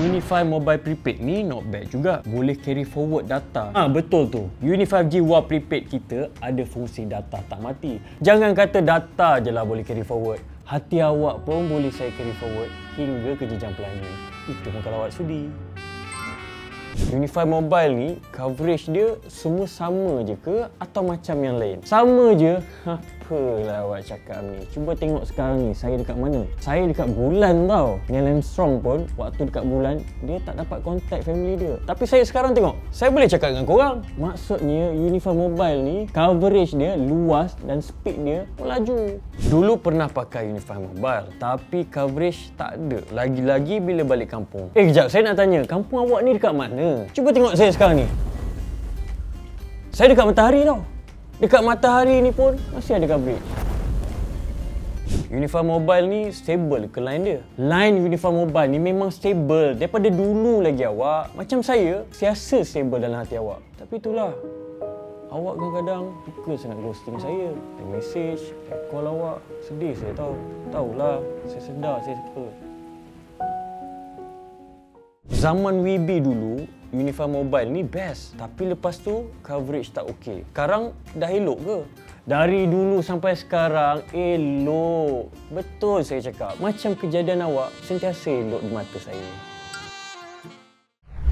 Unify Mobile Prepaid ni not bad juga. Boleh carry forward data. Betul tu. Unify 5G War Prepaid kita ada fungsi data tak mati. Jangan kata data je lah boleh carry forward. Hati awak pun boleh saya carry forward hingga ke jenjang pelanggan. Itu pun kalau awak sudi. Unify Mobile ni coverage dia semua sama je ke atau macam yang lain? Sama je? Apalah awak cakap ni. Cuba tengok sekarang ni saya dekat mana? Saya dekat Bulan tau. Neil Armstrong pun waktu dekat Bulan dia tak dapat contact family dia. Tapi saya sekarang tengok, saya boleh cakap dengan korang. Maksudnya Unify Mobile ni coverage dia luas dan speed dia melaju. Dulu pernah pakai Unify Mobile tapi coverage tak ada. Lagi-lagi bila balik kampung. Kejap, saya nak tanya, kampung awak ni dekat mana? Cuba tengok saya sekarang ni. Saya dekat matahari tau. Dekat matahari ni pun masih ada coverage. Unify Mobile ni stable ke line dia? Line Unify Mobile ni memang stable daripada dulu lagi awak. Macam saya, siasa stable dalam hati awak. Tapi itulah, awak kadang-kadang suka sangat ghosting saya. Dia message, call awak. Sedih saya tahu. Tahulah, saya sedar saya suka. Zaman WeBe dulu, Unify Mobile ni best. Tapi lepas tu, coverage tak okey. Sekarang dah elok ke? Dari dulu sampai sekarang, elok. Betul saya cakap. Macam kejadian awak, sentiasa elok di mata saya.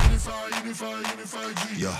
Unify, Unify, Unify, yeah.